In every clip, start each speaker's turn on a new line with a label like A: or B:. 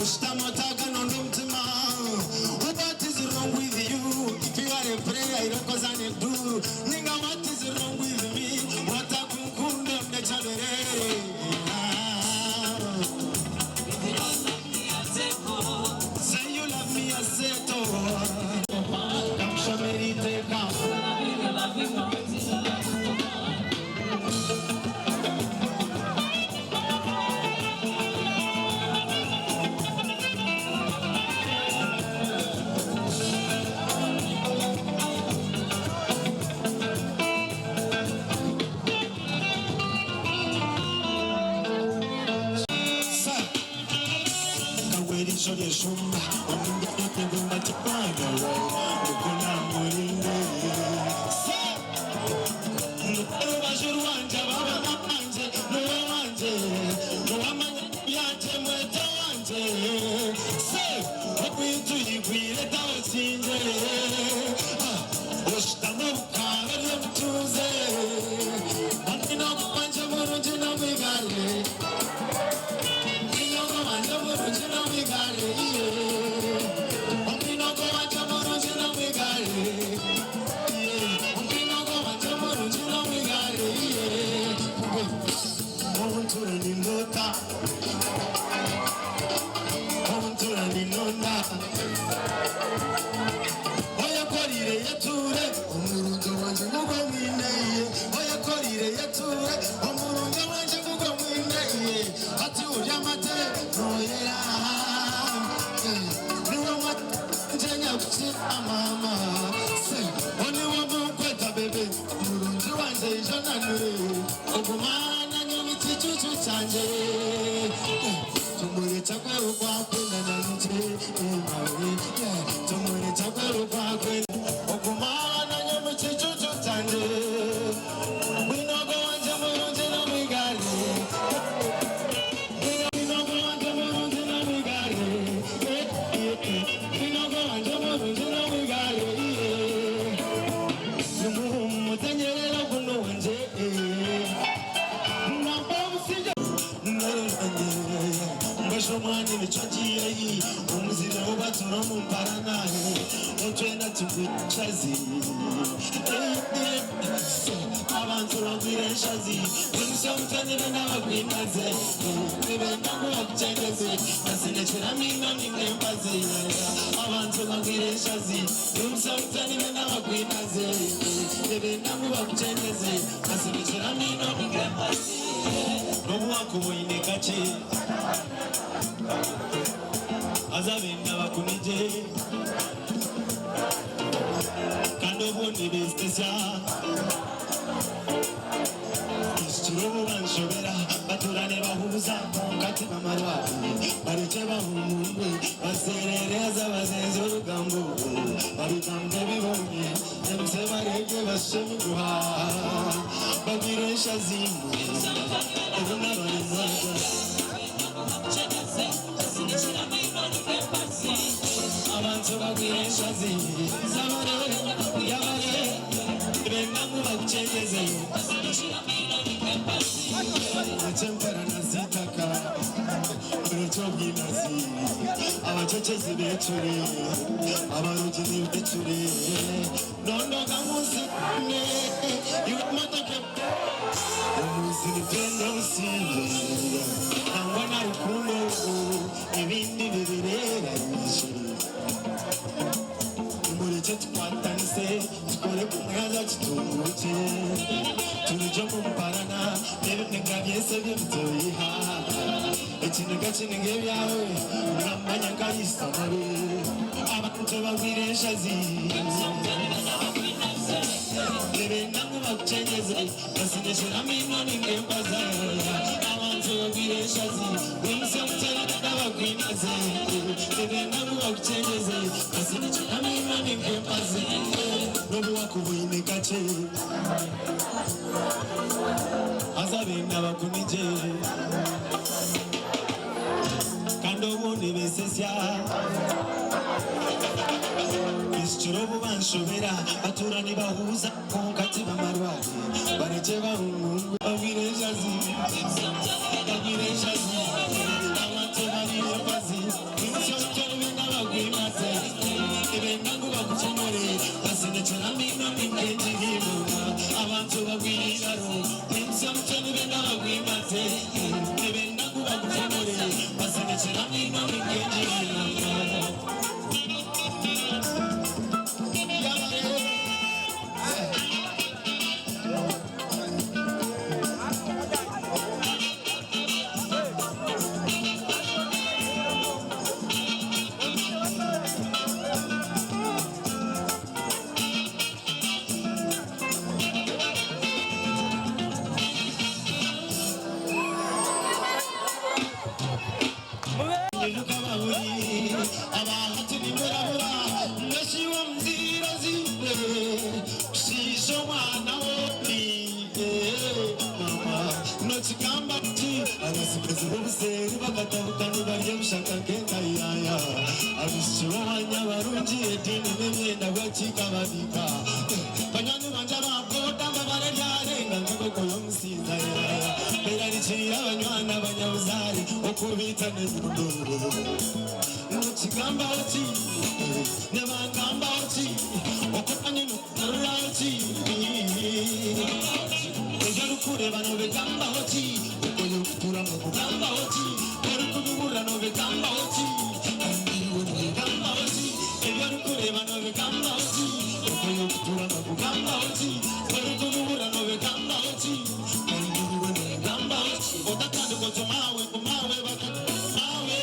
A: What is wrong with you? If you are a prayer, you cause I do. Nigga, what is wrong with me? What a kukunda mnechalere. Say you love me, I say to. Come show me the come. Show the shumba, I'm getting the matipanga. Ukuna mulingo. No bashurwanje, baba manje, no wanje, no amanye yanje mweta wanje. Say, what we do, we let our sins. Oshtamu kare mtuze. Amino kupanja muruji na migale. Mama, say, only one more quota, baby. Murunji one day, Jonathan. Ogumana, you meet you to Sanjay. Tomorrow, Chapel, Quakin, and tomorrow, Chapel, Quakin. Ogumana, you meet you to Sanjay. We know go on to Murunji, we got it. We know go on to Murunji, we got it. We know go on to Murunji. Mani michaji yayi umuzira ubatura mu parana otwena tukuchazi abantu bagwire shazi umusomtani n'abagwinaze bibenda ngo bakugeze asinekera mina n'imbaze abantu bagwire shazi umusomtani n'abagwinaze bibenda ngo bakugeze asinekera mina n'imbaze no wakuboine kache azabenda bakunije kando boni bestesa istirobo banshobera baturane bahuza kati bamarwari barice bahumumwe baserereza bazenze urugambo babigambe bibonye emse barege bashemuguha bagiresha zimwe ebunabarizaga abantu bagwiresha zimwe zabare yabare bengamu bagucengeze atempera nazitaka urutobwinazi abacecezi becure abarugini becure nondoga muzi ne iwamatoke umuzi nitendo usiye nangwa na rukundo ibindi bibirera umureke tukwatanise tukore kumwaza tutunguke turujo mumparana nebinega byese by'ibitoyiha ekinega kinege byawe uramanya ngayisamare abantu bagwiresha zi nebenangu bakucengeze basineshera mino ningembaza abantu bagwiresha zi wimusomutera n'abagwinaze nebenangu bakucengeze basineshera mino ningembaze nobu wakuboine kache azabenda bakunije kando bone besesya istirobo banshobera baturani bahuza konkati bamarwari barece bahungu bagiresha zi abantu bari bazi niluka baburi abahati nimberabura nashiwa mzira zibe shisho mwana woni mama nochikamba ti abasigazi b'ubuseri bakatabukana barye bushaka kenda yaya abishiwa banyabarungi edini n'imyenda bwakikababika banyani banje abakoda mbabare ryarenga nk'ikoko y'omusinza yaya berarikiriye abanywana abanyabuzari okubita n'ezindoro nochikambaho ki nebangambaho ki okukanye nokutaruraho ki ebyolukureba nobegambaho ki okoyo okutura nokugambaho ki olukubibura nobegambaho ki nobegambaho ki ebyolukureba nobegambaho ki okoyo okutura nokugambaho ki olukubibura nobegambaho ki nobegambaho ki otatandika otomawe kumawe bakamawe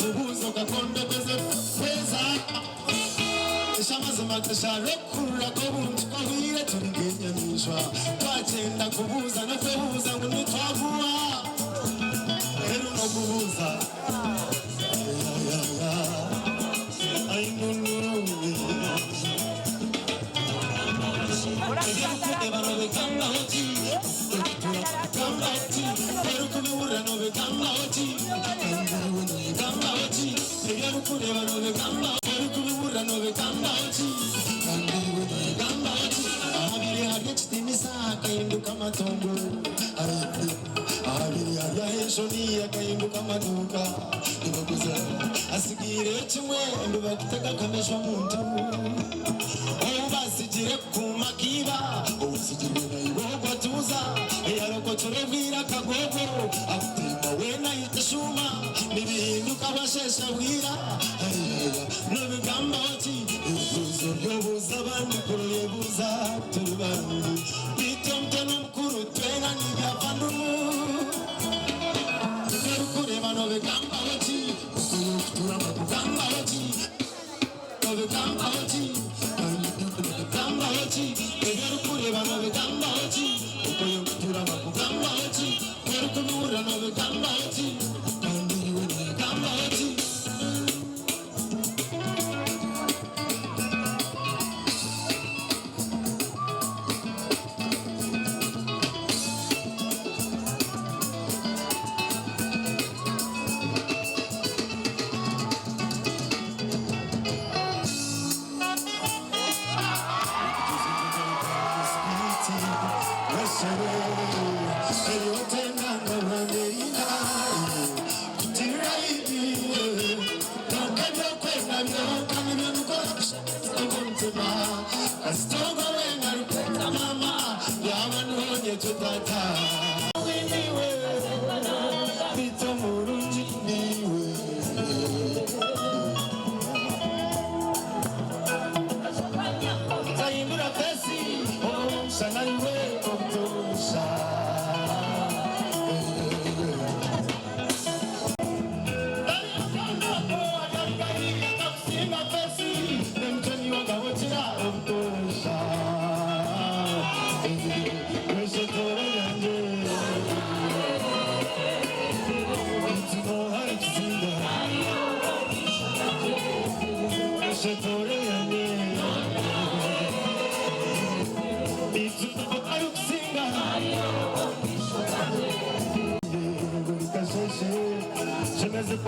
A: obuuza okakondebeze feza eshamazima tesharekurako buntu kahwire tuli ng'ennyamishwa twagenda kubuuza nokwebuuza ngu nitwavuwa ero nokubuuza ebyokukureba nobegambaho ki gambaho ki erukubibura nobegambaho ki gambaho ki ebyokukureba nobegambaho erukubibura nobegambaho ki gambaho ki ahabiri hari ekitimisa akahinduka amatongo ahabiri hari aheshoni akahinduka amaduka nibaguza asigireyo kimwe ndibakutega akameshwa muntu obasigire kumakiba obusigire nayigogo tuza eyarokotore bwira kagogo akutima wena yiteshuma nibihinduka bashesha bwira nobigambaho ki ebibuzo byobuza abandi kurebuza turi bandi bitomte n'omukuru twena nibyavandumu ebyolukureba nobigambaho ki okutura nokugambaho ki nobigambaho ki nobigambaho ki ebyorukureba nobigambaho ki okoyo okutura nokugambaho ki olukubibura nobigambaho ki kandi iwe nobigambaho ki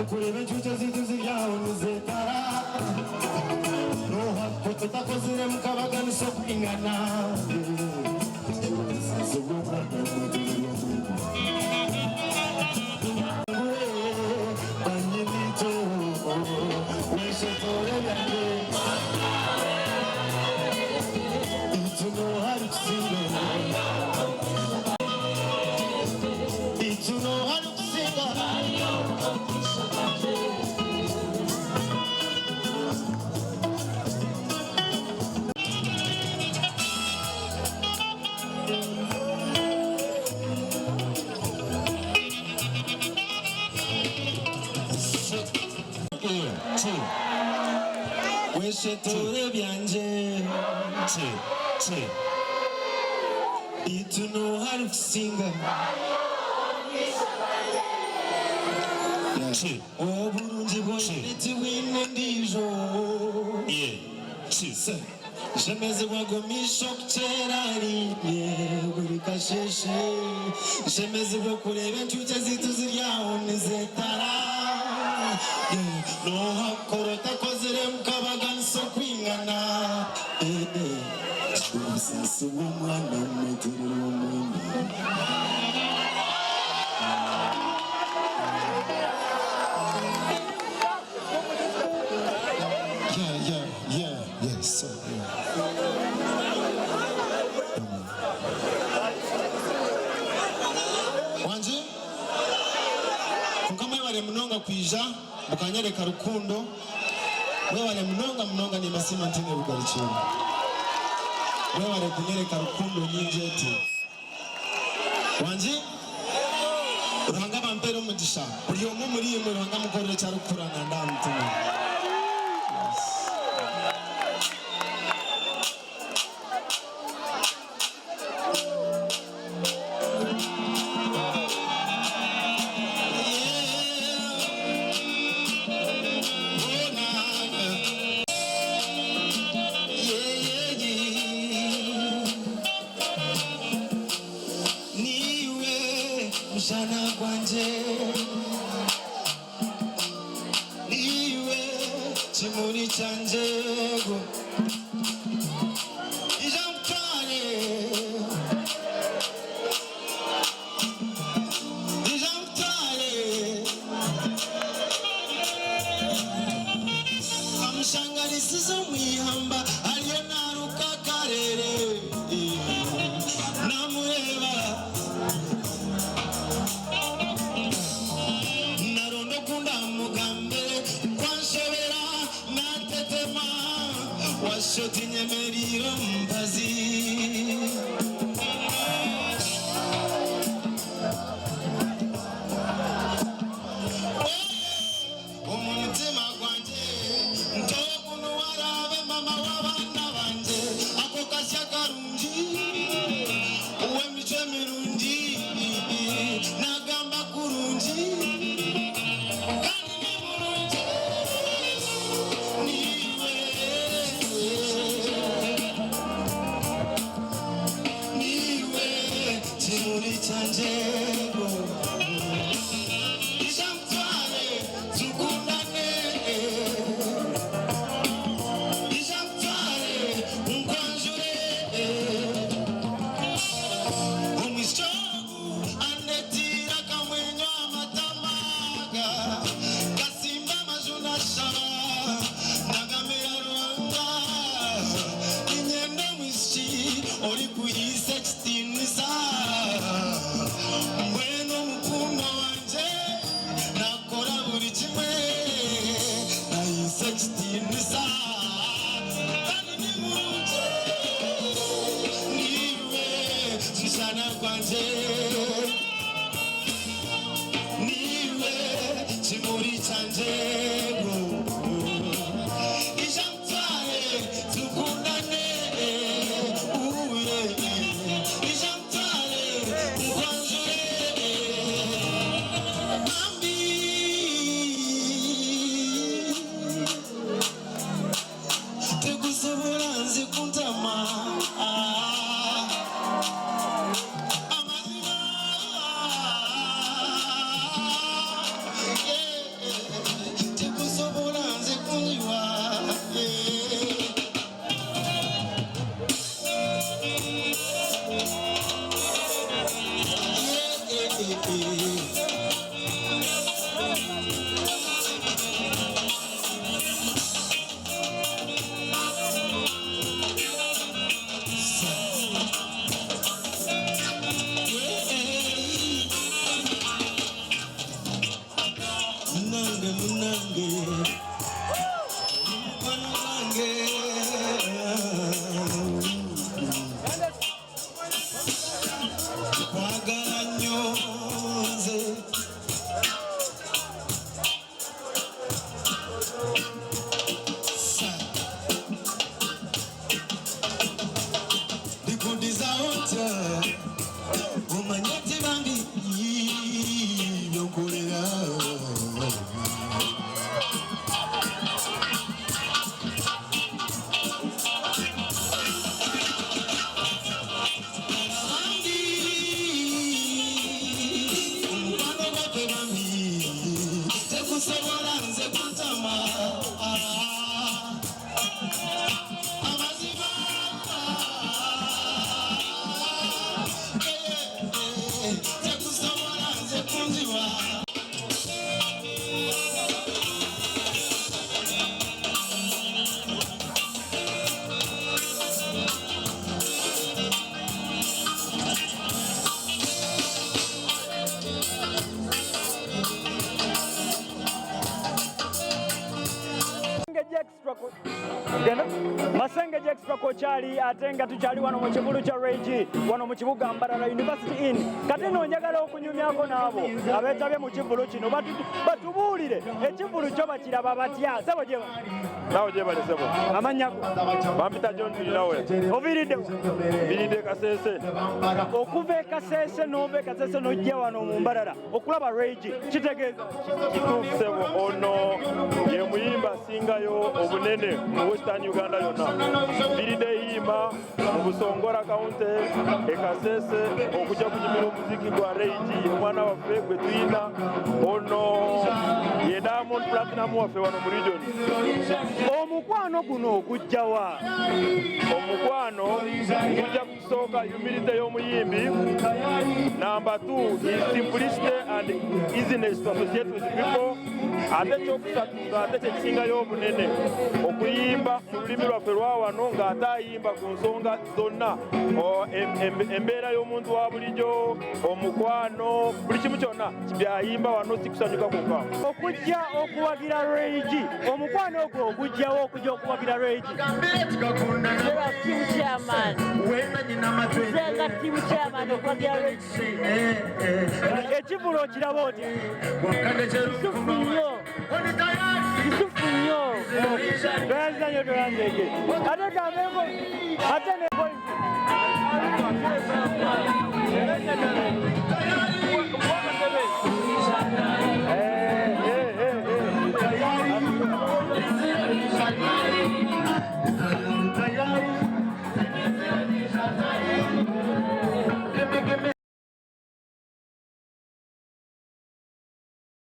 A: kureba inshuti zituziyaho nizekara nohako tutakozire mukabagana isoko ingana banyinito wese tore yange ituno hari kusinga ituno hari kusinga weshetore byanje ituno hari kusinga Oburungi bw'oyiniti wine ndijo. Shemezebwa gomisho kuchera rimwe buri kasheshe. Shemezebwa kureba encuke zitu ziryaho nizetara. Nohakorota kozere mukabaga nso kwingana. Ubusisi bw'umwana mweterera omwenda. Yes, sir. Wanje kukama wale mnonga kuija mukanyereka rukundo wale mnonga ni masima ntine bugarichiro wale kunyereka rukundo nyinjeti wanje uranga bampero mugisha uri omu muri imwe uranga mukorere cyaro kurana ndamutima. Shana kwanje niwe chimuri chanjego ijamtare amshangari sizo mwihamba alienaruka karere namureba Shoti nyemeriro mbazi umutima gwanje ntokunu warabe mama w'abana banje ako kasya karungi uwe mice mirungi nagamba kurungi kandi murungi Chimuri chanjego Ijamtware tukundane Ijamtware nkwanjure Umishogu anetira kamwenyo amatamaga Kasimba majuna shaba Nagamira Rwanda Inyendo mwishi Ori kuyi 16 nisa Mweno mukunda wanje nakora buri kimwe na 16 nisa kandi ni murungi niwe shishana kwanje niwe chimuri chanjego ijamtare tukundane uye umanyati bandi yokorera tekusobola nze kutama amazima tekusobola nze kunjiwa
B: Masenge Extra kochali atenga tuchali wano mu kivulu kya Regi wano mu kibuga Mbarara University Inn kati no njagala okunyumyako nabo abetabye mu kivulu kino batubulire ekivulu kyo bakiraba batya sebo jeba
C: nawo jeba lesebo
B: amanyako
C: bampita John Tulawe biride Kasese
B: okuva Kasese nove Kasese nojja wano mu Mbarara okulaba Regi kitegeeza
C: kituusebo ono ye muyimba singayo obunene mu Western Uganda yonna biride yima mu Busongora County Kasese okujja kunyumira omuziki gwa Regi omwana waffe gwe tuyina ono ye Diamond Platinum waffe wano mu region.
B: Omukwano guno ogujjawa
C: omukwano gujja kusooka humility y'omuyimbi. Number 2 is simplicity and easiness to associate with people. Ate kyokusatu ng'ate kyekisingayo obunene okuyimba mu lulimi lwaffe lwa wano ng'ate ayimba ku nsonga zonna embeera y'omuntu wa bulijjo omukwano buli kimu kyonna byayimba wano si kusanyuka kwokka.
B: Okujja okuwagira Regi omukwano ogwo ogujjawo okujja okuwagira Regi
D: Team chairman Zenga team chairman okuwagira Regi
B: ekivulu okiraba otya
D: Yusufu nnyo
B: toyanza nnyo toyanzege ate gambeko ate